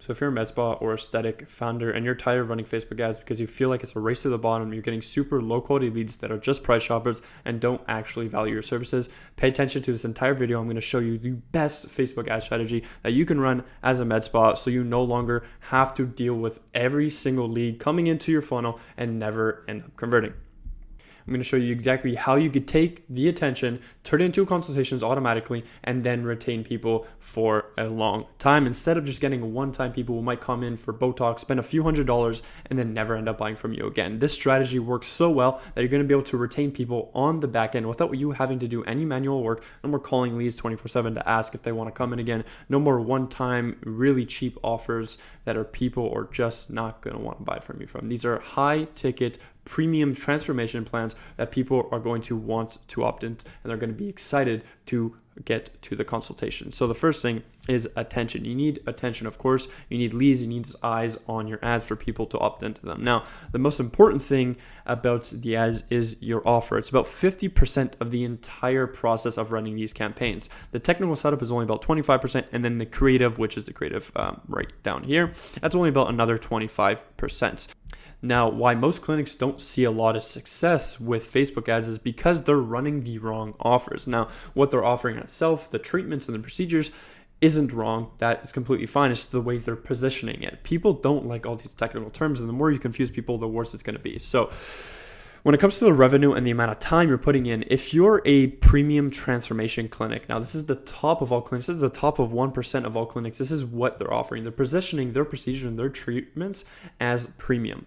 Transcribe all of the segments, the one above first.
So if you're a med spa or aesthetic founder and you're tired of running Facebook ads because you feel like it's a race to the bottom, you're getting super low quality leads that are just price shoppers and don't actually value your services, pay attention to this entire video. I'm going to show you the best Facebook ad strategy that you can run as a med spa so you no longer have to deal with every single lead coming into your funnel and never end up converting. I'm going to show you exactly how you could take the attention, turn it into consultations automatically, and then retain people for a long time instead of just getting one-time people who might come in for Botox, spend a few $100s, and then never end up buying from you again. This strategy works so well that you're going to be able to retain people on the back end without you having to do any manual work. No more calling leads 24/7 to ask if they want to come in again. No more one-time, really cheap offers that are people are just not going to want to buy from you from. These are high-ticket premium transformation plans that people are going to want to opt in, and they're going to be excited to get to the consultation. So the first thing is attention. You need attention, of course. You need leads. You need eyes on your ads for people to opt into them. Now, the most important thing about the ads is your offer. It's about 50% of the entire process of running these campaigns. The technical setup is only about 25%, and then the creative, which is the creative right down here, that's only about another 25%. Now, why most clinics don't see a lot of success with Facebook ads is because they're running the wrong offers. Now, what they're offering itself, the treatments and the procedures, isn't wrong. That is completely fine. It's the way they're positioning it. People don't like all these technical terms, and the more you confuse people, the worse it's going to be. So when it comes to the revenue and the amount of time you're putting in, if you're a premium transformation clinic, now this is the top of all clinics, this is the top of 1% of all clinics, this is what they're offering. They're positioning their procedures and their treatments as premium.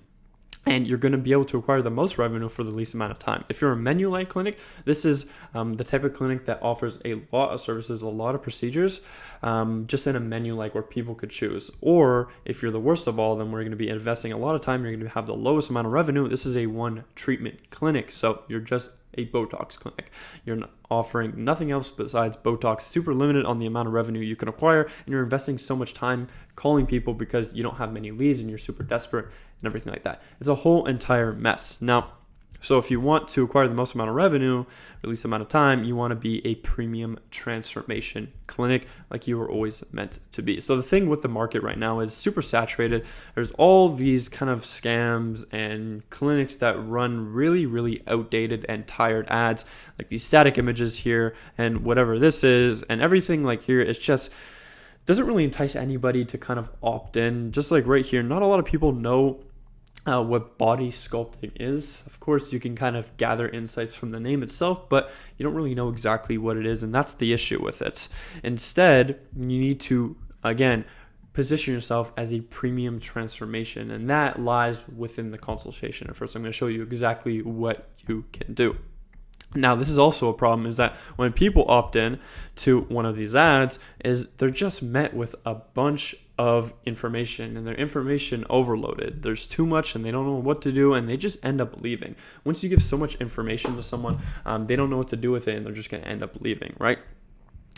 And you're going to be able to acquire the most revenue for the least amount of time. If you're a menu-like clinic, this is the type of clinic that offers a lot of services, a lot of procedures, just in a menu-like where people could choose. Or if you're the worst of all, then we're going to be investing a lot of time. You're going to have the lowest amount of revenue. This is a one treatment clinic. So you're just a Botox clinic. You're not offering nothing else besides Botox, super limited on the amount of revenue you can acquire, and you're investing so much time calling people because you don't have many leads and you're super desperate and everything like that. It's a whole entire mess. Now, so if you want to acquire the most amount of revenue, or least amount of time, you want to be a premium transformation clinic like you were always meant to be. So the thing with the market right now is super saturated. There's all these kind of scams and clinics that run really, really outdated and tired ads, like these static images here and whatever this is and everything like here. It's just doesn't really entice anybody to kind of opt in. Just like right here, not a lot of people know what body sculpting is. Of course, you can kind of gather insights from the name itself, but you don't really know exactly what it is, and that's the issue with it. Instead, you need to, again, position yourself as a premium transformation, and that lies within the consultation. And first, I'm going to show you exactly what you can do. Now, this is also a problem, is that when people opt in to one of these ads, is they're just met with a bunch of information, and their information overloaded. There's too much and they don't know what to do, and they just end up leaving. Once you give so much information to someone, they don't know what to do with it, and they're just going to end up leaving, right?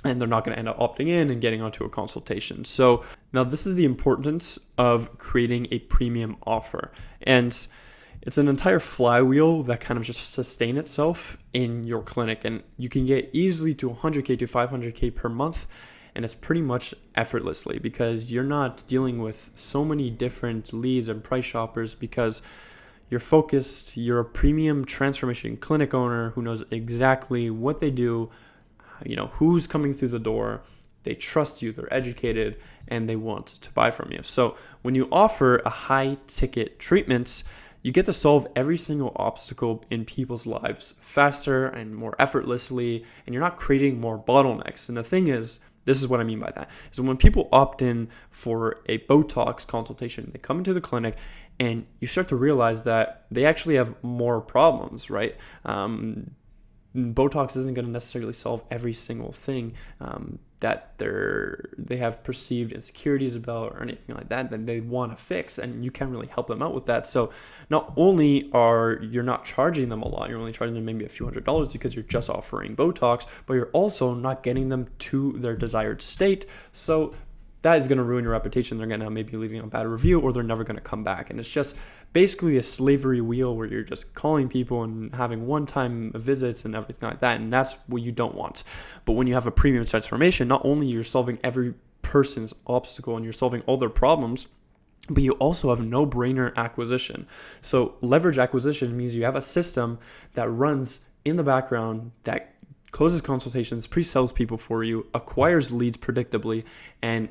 And they're not going to end up opting in and getting onto a consultation. So now this is the importance of creating a premium offer. And it's an entire flywheel that kind of just sustain itself in your clinic, and you can get easily to 100K to 500K per month. And it's pretty much effortlessly because you're not dealing with so many different leads and price shoppers because you're focused. You're a premium transformation clinic owner who knows exactly what they do, who's coming through the door. They trust you, they're educated, and they want to buy from you. So when you offer a high ticket treatments, you get to solve every single obstacle in people's lives faster and more effortlessly, and you're not creating more bottlenecks. And the thing is, this is what I mean by that, is when people opt in for a Botox consultation, they come into the clinic and you start to realize that they actually have more problems, right? Botox isn't going to necessarily solve every single thing that they have perceived insecurities about or anything like that they want to fix, and you can't really help them out with that. So not only you're not charging them a lot, you're only charging them maybe a few $100s because you're just offering Botox, but you're also not getting them to their desired state. So that is going to ruin your reputation. They're going to maybe leaving a bad review, or they're never going to come back. And it's just basically a slavery wheel where you're just calling people and having one-time visits and everything like that. And that's what you don't want. But when you have a premium transformation, not only you're solving every person's obstacle and you're solving all their problems, but you also have no-brainer acquisition. So leverage acquisition means you have a system that runs in the background that closes consultations, pre-sells people for you, acquires leads predictably, and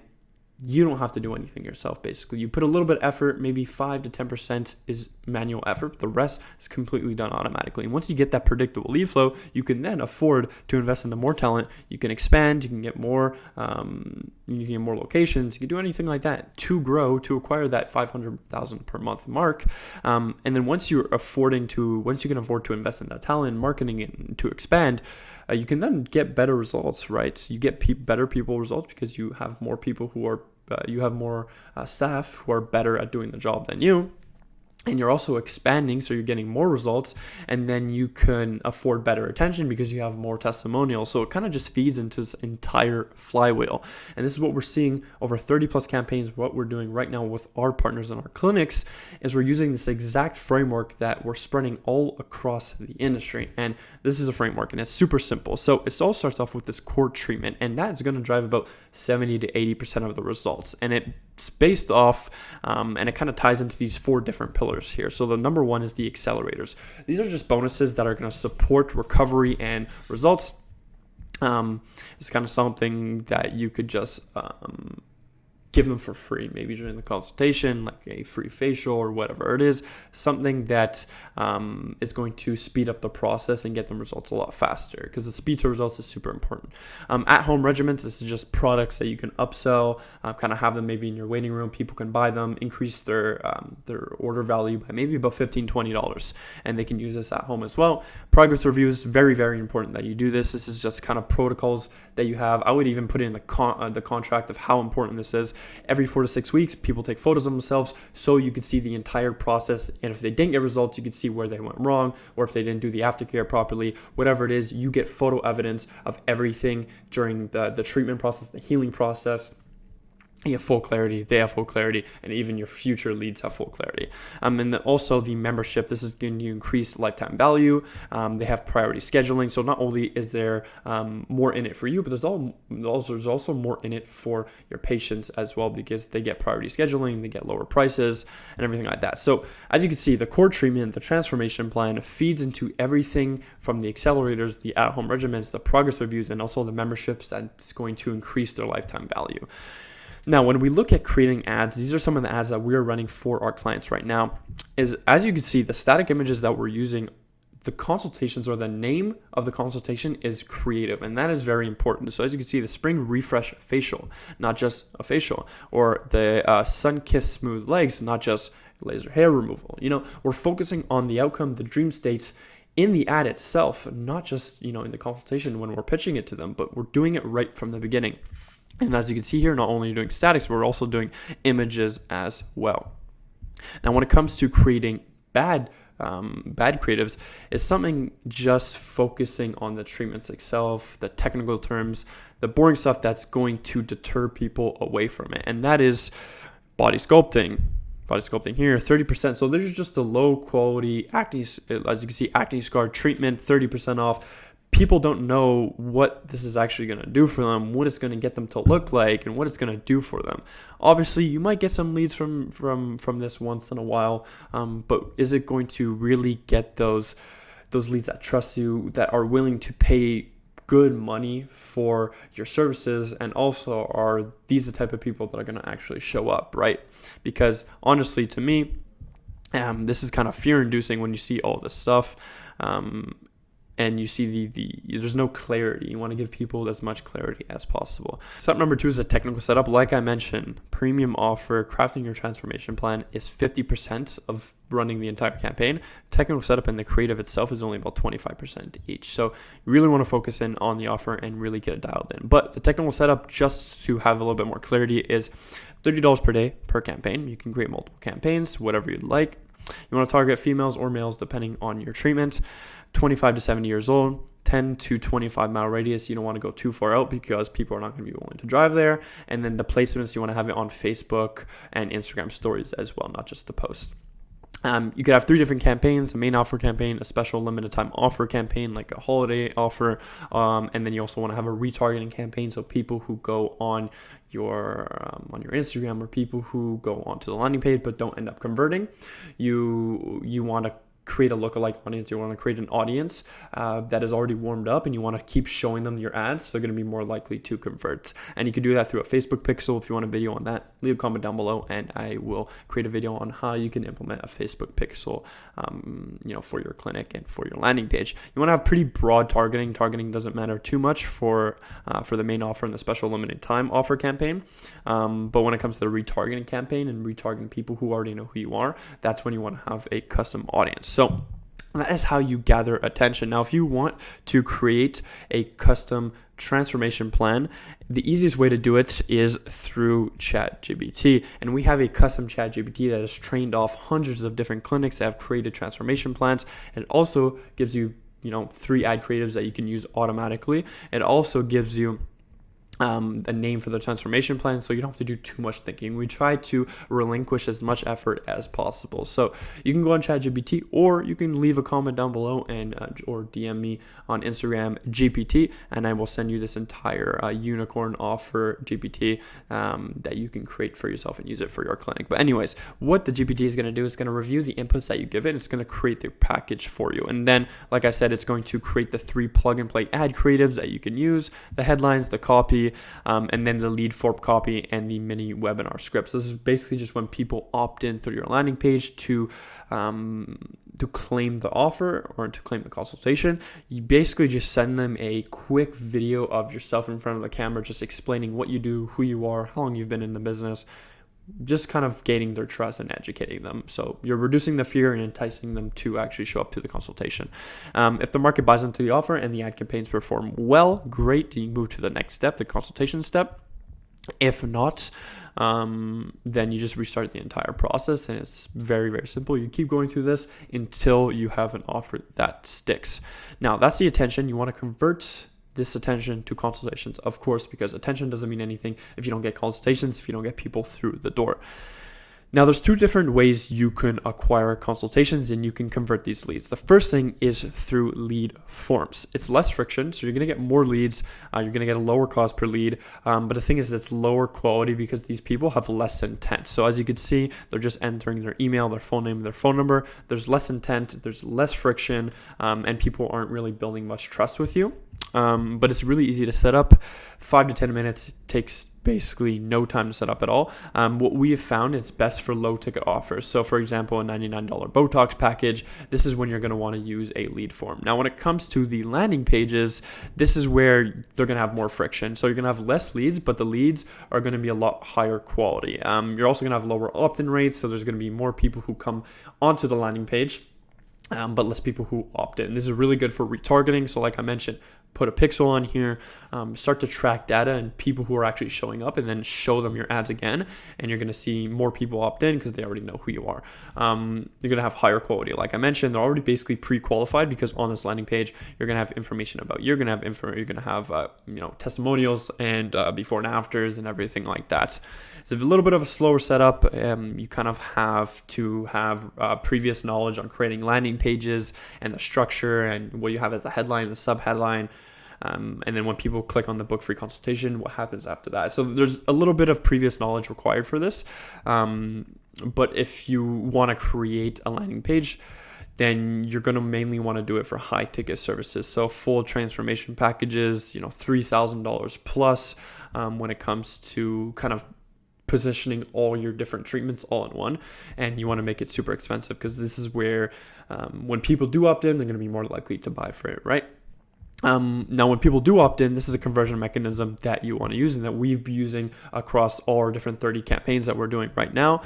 you don't have to do anything yourself. Basically, you put a little bit of effort, maybe 5 to 10% is manual effort. The rest is completely done automatically. And once you get that predictable lead flow, you can then afford to invest into more talent. You can expand, you can get more, locations, you can do anything like that to grow, to acquire that 500,000 per month mark. And then once you can afford to invest in that talent, marketing, and to expand, you can then get better results, right? You get better people results because you have more people you have more staff who are better at doing the job than you. And you're also expanding, so you're getting more results, and then you can afford better attention because you have more testimonials. So it kind of just feeds into this entire flywheel. And this is what we're seeing over 30 plus campaigns. What we're doing right now with our partners in our clinics is we're using this exact framework that we're spreading all across the industry. And this is a framework, and it's super simple. So it all starts off with this core treatment, and that is going to drive about 70 to 80% of the results. And it's based off, and it kind of ties into these 4 different pillars here. So the number 1 is the accelerators. These are just bonuses that are going to support recovery and results. It's kind of something that you could just give them for free, maybe during the consultation, like a free facial or whatever it is, something that is going to speed up the process and get them results a lot faster, because the speed to results is super important. At-home regimens, this is just products that you can upsell, kind of have them maybe in your waiting room. People can buy them, increase their order value by maybe about $15, $20, and they can use this at home as well. Progress reviews, very, very important that you do this. This is just kind of protocols that you have. I would even put in the contract of how important this is. Every 4 to 6 weeks, people take photos of themselves so you can see the entire process. And if they didn't get results, you can see where they went wrong, or if they didn't do the aftercare properly, whatever it is, you get photo evidence of everything during the treatment process, the healing process. You have full clarity, they have full clarity, and even your future leads have full clarity. And then also the membership, this is going to increase lifetime value. They have priority scheduling. So not only is there more in it for you, but there's also more in it for your patients as well, because they get priority scheduling, they get lower prices and everything like that. So as you can see, the core treatment, the transformation plan feeds into everything from the accelerators, the at-home regimens, the progress reviews, and also the memberships that's going to increase their lifetime value. Now, when we look at creating ads, these are some of the ads that we're running for our clients right now. As you can see, the static images that we're using, the consultations or the name of the consultation is creative, and that is very important. So as you can see, the Spring Refresh Facial, not just a facial, or the Sun Kiss Smooth Legs, not just laser hair removal. We're focusing on the outcome, the dream state in the ad itself, not just, in the consultation when we're pitching it to them, but we're doing it right from the beginning. And as you can see here, not only are you doing statics, but we're also doing images as well. Now, when it comes to creating bad creatives, is something just focusing on the treatments itself, the technical terms, the boring stuff that's going to deter people away from it. And that is body sculpting. Body sculpting here, 30%. So there's just a low quality acne, as you can see, acne scar treatment, 30% off. People don't know what this is actually going to do for them, what it's going to get them to look like, and what it's going to do for them. Obviously, you might get some leads from this once in a while, but is it going to really get those leads that trust you, that are willing to pay good money for your services, and also are these the type of people that are going to actually show up, right? Because honestly, to me, this is kind of fear-inducing when you see all this stuff. And you see there's no clarity. You want to give people as much clarity as possible. Step number 2 is a technical setup. Like I mentioned, premium offer, crafting your transformation plan is 50% of running the entire campaign. Technical setup and the creative itself is only about 25% each. So you really want to focus in on the offer and really get it dialed in. But the technical setup, just to have a little bit more clarity, is $30 per day per campaign. You can create multiple campaigns, whatever you'd like. You want to target females or males depending on your treatment. 25 to 70 years old, 10 to 25 mile radius. You don't want to go too far out because people are not going to be willing to drive there. And then the placements, you want to have it on Facebook and Instagram stories as well, not just the post. You could have 3 different campaigns: a main offer campaign, a special limited time offer campaign, like a holiday offer, and then you also want to have a retargeting campaign. So people who go on your Instagram, or people who go onto the landing page but don't end up converting, you want to create a lookalike audience. You want to create an audience that is already warmed up, and you want to keep showing them your ads, so they're going to be more likely to convert. And you can do that through a Facebook pixel. If you want a video on that, leave a comment down below, and I will create a video on how you can implement a Facebook pixel, for your clinic and for your landing page. You want to have pretty broad targeting. Targeting doesn't matter too much for the main offer and the special limited time offer campaign. But when it comes to the retargeting campaign and retargeting people who already know who you are, that's when you want to have a custom audience. So that is how you gather attention. Now, if you want to create a custom transformation plan, the easiest way to do it is through ChatGPT. And we have a custom ChatGPT that is trained off hundreds of different clinics that have created transformation plans. And it also gives you, 3 ad creatives that you can use automatically. It also gives you a name for the transformation plan, so you don't have to do too much thinking. We try to relinquish as much effort as possible. So you can go on ChatGPT, or you can leave a comment down below and or DM me on Instagram GPT, and I will send you this entire unicorn offer GPT that you can create for yourself and use it for your clinic. But anyways, what the GPT is going to do is going to review the inputs that you give it. It's going to create the package for you, and then, like I said, it's going to create the 3 plug and play ad creatives that you can use: the headlines, the copy, and then the lead form copy and the mini webinar scripts. This is basically just when people opt in through your landing page to claim the offer or to claim the consultation. You basically just send them a quick video of yourself in front of the camera, just explaining what you do, who you are, how long you've been in the business, just kind of gaining their trust and educating them. So you're reducing the fear and enticing them to actually show up to the consultation. If the market buys into the offer and the ad campaigns perform well, great. You move to the next step, the consultation step. If not, then you just restart the entire process, and it's very, very simple. You keep going through this until you have an offer that sticks. Now, that's the attention. You want to convert this attention to consultations, of course, because attention doesn't mean anything if you don't get consultations, if you don't get people through the door. Now, there's 2 different ways you can acquire consultations and you can convert these leads. The first thing is through lead forms. It's less friction, so you're going to get more leads. You're going to get a lower cost per lead. But the thing is, it's lower quality because these people have less intent. So as you can see, they're just entering their email, their phone name, their phone number. There's less intent, there's less friction, and people aren't really building much trust with you. But it's really easy to set up. 5 to 10 minutes. It takes basically no time to set up at all. What we have found, it's best for low ticket offers. So for example, a $99 Botox package, this is when you're going to want to use a lead form. Now, when it comes to the landing pages, this is where they're going to have more friction. So you're going to have less leads, but the leads are going to be a lot higher quality. You're also going to have lower opt-in rates. So there's going to be more people who come onto the landing page, but less people who opt in. This is really good for retargeting. So like I mentioned, put a pixel on here, start to track data and people who are actually showing up, and then show them your ads again. And you're going to see more people opt in because they already know who you are. You're going to have higher quality. Like I mentioned, they're already basically pre-qualified because on this landing page, you're going to have information about, you're going to have testimonials and before and afters and everything like that. It's a little bit of a slower setup. You kind of have to have previous knowledge on creating landing pages and the structure and what you have as a headline, the sub-headline. And then when people click on the book free consultation, what happens after that? So there's a little bit of previous knowledge required for this. But if you want to create a landing page, then you're going to mainly want to do it for high ticket services. So full transformation packages, $3,000 plus when it comes to kind of positioning all your different treatments all in one. And you want to make it super expensive because this is where when people do opt in, they're going to be more likely to buy for it, right? Now, when people do opt in, this is a conversion mechanism that you want to use and that we've been using across all our different 30 campaigns that we're doing right now.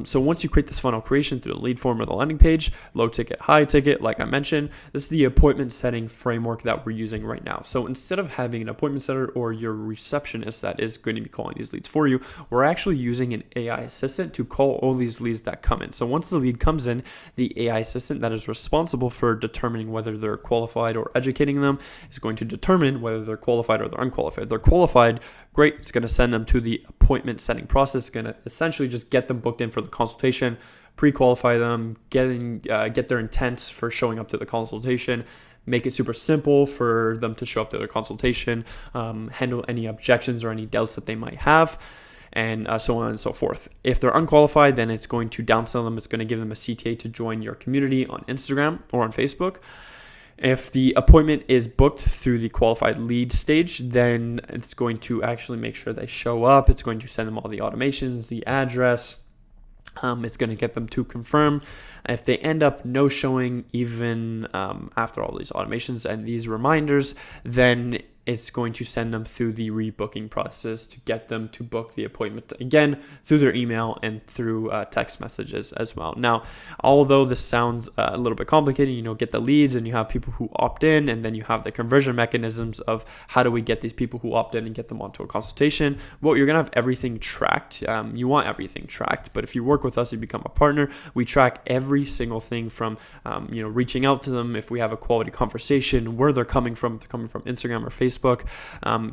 So once you create this funnel creation through the lead form or the landing page, low ticket, high ticket, like I mentioned, this is the appointment setting framework that we're using right now. So instead of having an appointment setter or your receptionist that is going to be calling these leads for you, we're actually using an AI assistant to call all these leads that come in. So once the lead comes in, the AI assistant that is responsible for determining whether they're qualified or educating them is going to determine whether they're qualified or they're unqualified. If they're qualified, great. It's going to send them to the appointment setting process. It's going to essentially just get them booked in for the consultation, pre-qualify them, get their intents for showing up to the consultation, make it super simple for them to show up to their consultation, handle any objections or any doubts that they might have, and so on and so forth. If they're unqualified, then it's going to downsell them. It's going to give them a CTA to join your community on Instagram or on Facebook. If the appointment is booked through the qualified lead stage, then it's going to actually make sure they show up. It's going to send them all the automations, the address. It's going to get them to confirm. If they end up no showing even after all these automations and these reminders, then it's going to send them through the rebooking process to get them to book the appointment again through their email and through text messages as well. Now, although this sounds a little bit complicated, get the leads and you have people who opt in, and then you have the conversion mechanisms of how do we get these people who opt in and get them onto a consultation. Well, you're going to have everything tracked. You want everything tracked, but if you work with us, you become a partner. We track every single thing from, reaching out to them, if we have a quality conversation, where they're coming from. If they're coming from Instagram or Facebook,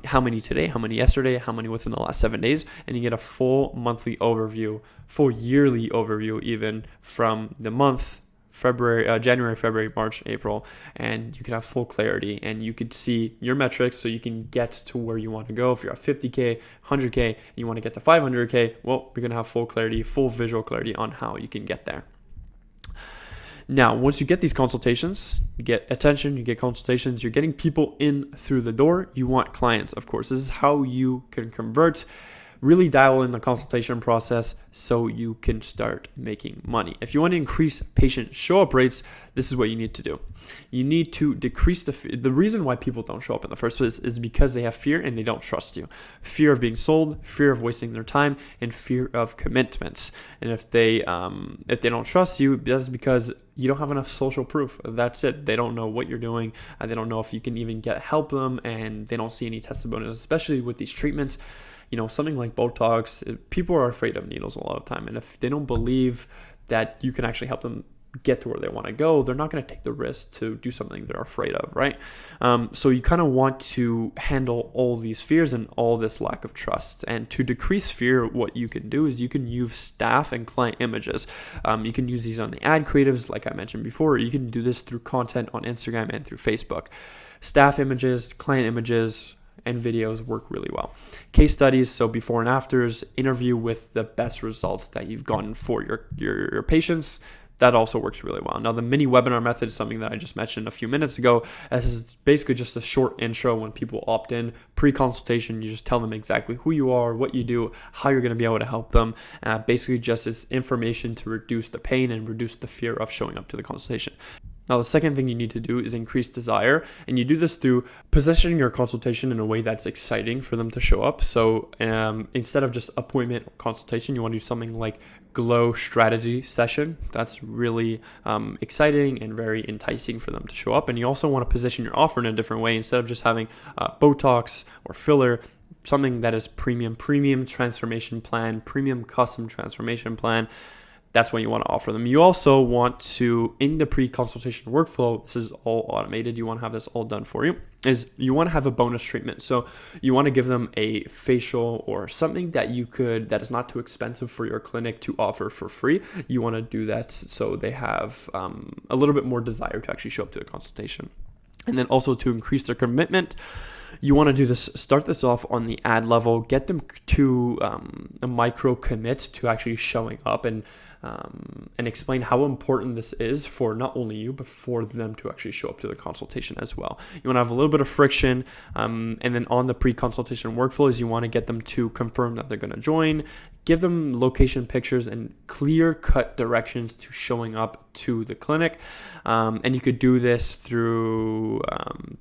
how many today, how many yesterday, how many within the last 7 days, and you get a full monthly overview, full yearly overview, even from the month January, February, March, April, and you can have full clarity and you could see your metrics so you can get to where you want to go. If you're at 50K, 100K, and you want to get to 500K, well, you're going to have full clarity, full visual clarity on how you can get there. Now, once you get these consultations, you get attention, you get consultations, you're getting people in through the door. You want clients, of course. This is how you can convert, really dial in the consultation process so you can start making money. If you want to increase patient show-up rates, this is what you need to do. You need to decrease the reason why people don't show up in the first place is because they have fear and they don't trust you. Fear of being sold, fear of wasting their time, and fear of commitments. And if they don't trust you, that's because you don't have enough social proof. That's it. They don't know what you're doing. They don't know if you can even help them, and they don't see any testimonials, especially with these treatments. Something like Botox, people are afraid of needles a lot of time. And if they don't believe that you can actually help them get to where they want to go, they're not going to take the risk to do something they're afraid of, right? So you kind of want to handle all these fears and all this lack of trust. And to decrease fear, what you can do is you can use staff and client images. You can use these on the ad creatives, like I mentioned before. You can do this through content on Instagram and through Facebook. Staff images, client images, and videos work really well. Case studies, so before and afters, interview with the best results that you've gotten for your patients. That also works really well. Now, the mini webinar method is something that I just mentioned a few minutes ago. This is basically just a short intro when people opt in. Pre-consultation, you just tell them exactly who you are, what you do, how you're going to be able to help them. Basically just as information to reduce the pain and reduce the fear of showing up to the consultation. Now, the second thing you need to do is increase desire, and you do this through positioning your consultation in a way that's exciting for them to show up. So instead of just appointment or consultation, you want to do something like glow strategy session. That's really exciting and very enticing for them to show up. And you also want to position your offer in a different way. Instead of just having Botox or filler, something that is premium transformation plan, premium custom transformation plan. That's what you want to offer them. You also want to, in the pre-consultation workflow, this is all automated, you want to have this all done for you, is you want to have a bonus treatment. So you want to give them a facial or something that is not too expensive for your clinic to offer for free. You want to do that so they have a little bit more desire to actually show up to the consultation. And then also to increase their commitment, you want to do this, start this off on the ad level, get them to a micro commit to actually showing up and explain how important this is for not only you, but for them to actually show up to the consultation as well. You want to have a little bit of friction. And then on the pre-consultation workflow is you want to get them to confirm that they're going to join, give them location pictures and clear-cut directions to showing up to the clinic. And you could do this through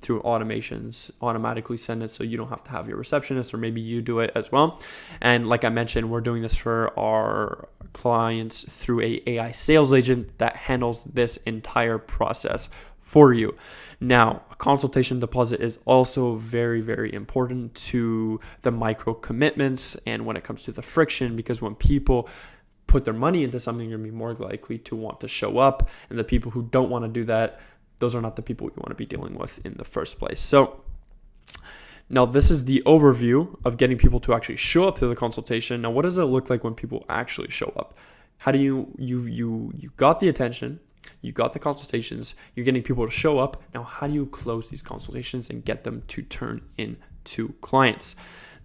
automations, automatically send it so you don't have to have your receptionist, or maybe you do it as well. And like I mentioned, we're doing this for our clients through a AI sales agent that handles this entire process for you. Now, a consultation deposit is also very, very important to the micro commitments and when it comes to the friction, because when people put their money into something, you're going to be more likely to want to show up. And the people who don't want to do that, those are not the people you want to be dealing with in the first place. So now this is the overview of getting people to actually show up to the consultation. Now, what does it look like when people actually show up? How do you got the attention, you got the consultations, you're getting people to show up. Now, how do you close these consultations and get them to turn into clients?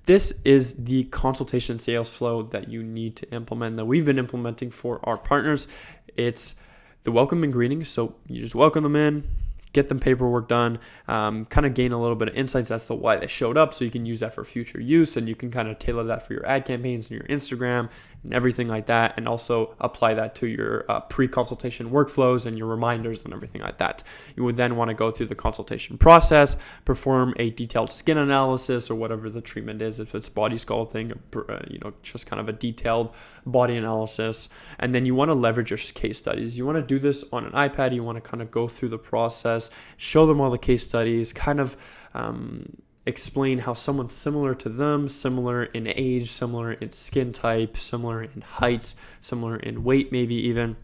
This is the consultation sales flow that you need to implement, that we've been implementing for our partners. It's the welcome and greeting. So you just welcome them in, get them paperwork done, kind of gain a little bit of insights as to why they showed up, so you can use that for future use, and you can kind of tailor that for your ad campaigns and your Instagram and everything like that, and also apply that to your pre-consultation workflows and your reminders and everything like that. You would then want to go through the consultation process, perform a detailed skin analysis or whatever the treatment is, if it's body sculpting, just kind of a detailed body analysis, and then you want to leverage your case studies. You want to do this on an iPad. You want to kind of go through the process, show them all the case studies, kind of explain how someone's similar to them, similar in age, similar in skin type, similar in heights, similar in weight, maybe even,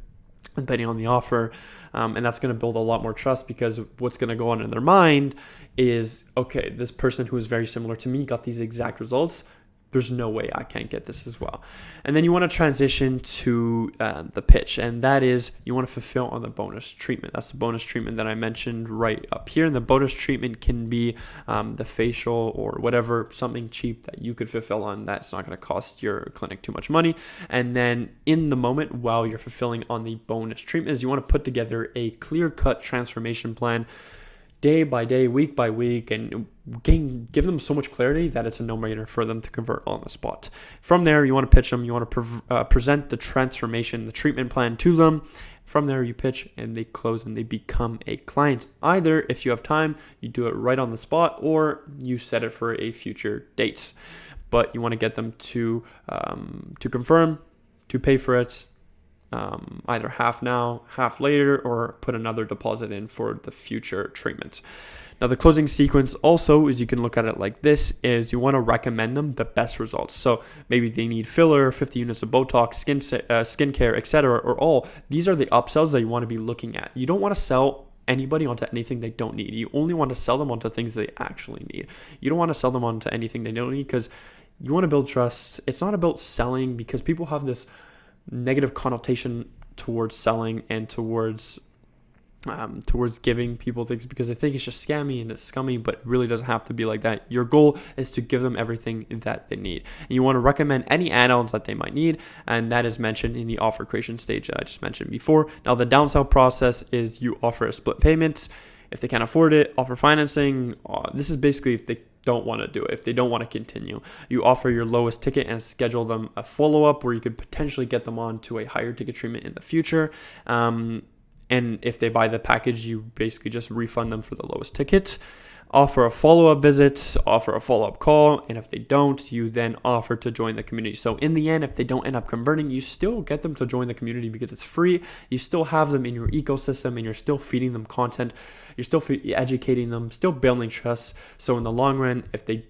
depending on the offer. And that's going to build a lot more trust, because what's going to go on in their mind is, okay, this person who is very similar to me got these exact results. There's no way I can't get this as well. And then you want to transition to the pitch, and that is you want to fulfill on the bonus treatment. That's the bonus treatment that I mentioned right up here. And the bonus treatment can be the facial or whatever, something cheap that you could fulfill on that's not going to cost your clinic too much money. And then in the moment while you're fulfilling on the bonus treatment, is you want to put together a clear-cut transformation plan, day by day, week by week, and give them so much clarity that it's a no-brainer for them to convert on the spot. From there, you want to pitch them. You want to present the transformation, the treatment plan to them. From there, you pitch and they close and they become a client. Either, if you have time, you do it right on the spot, or you set it for a future date. But you want to get them to confirm, to pay for it, either half now, half later, or put another deposit in for the future treatments. Now, the closing sequence also is, you can look at it like this, is you want to recommend them the best results. So maybe they need filler, 50 units of Botox, skincare, etc., or all. These are the upsells that you want to be looking at. You don't want to sell anybody onto anything they don't need. You only want to sell them onto things they actually need. You don't want to sell them onto anything they don't need, because you want to build trust. It's not about selling, because people have this negative connotation towards selling and towards giving people things, because they think it's just scammy and it's scummy, but it really doesn't have to be like that. Your goal is to give them everything that they need. And you want to recommend any add-ons that they might need, and that is mentioned in the offer creation stage that I just mentioned before. Now, the downsell process is you offer a split payment. If they can't afford it, offer financing. This is basically if they don't want to do it, if they don't want to continue. You offer your lowest ticket and schedule them a follow-up where you could potentially get them on to a higher ticket treatment in the future. And if they buy the package, you basically just refund them for the lowest ticket. Offer a follow-up visit, offer a follow-up call, and if they don't, you then offer to join the community. So in the end, if they don't end up converting, you still get them to join the community because it's free. You still have them in your ecosystem, and you're still feeding them content. You're still educating them, still building trust. So in the long run, if they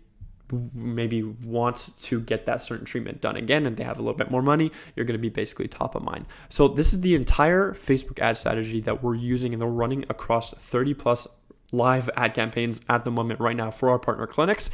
maybe want to get that certain treatment done again and they have a little bit more money, you're going to be basically top of mind. So this is the entire Facebook ad strategy that we're using, and they're running across 30 plus live ad campaigns at the moment right now for our partner clinics.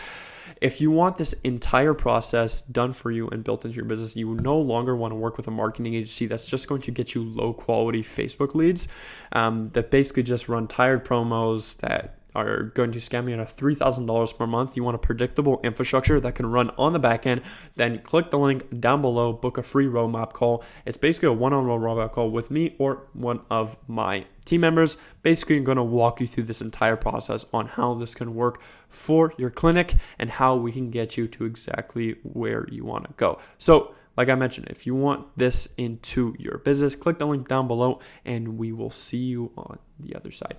If you want this entire process done for you and built into your business, you no longer want to work with a marketing agency that's just going to get you low quality Facebook leads that basically just run tired promos that are going to scam you out of $3,000 per month. You want a predictable infrastructure that can run on the back end. Then click the link down below, book a free roadmap call. It's basically a one-on-one roadmap call with me or one of my team members. Basically, I'm going to walk you through this entire process on how this can work for your clinic and how we can get you to exactly where you want to go. So, like I mentioned, if you want this into your business, click the link down below and we will see you on the other side.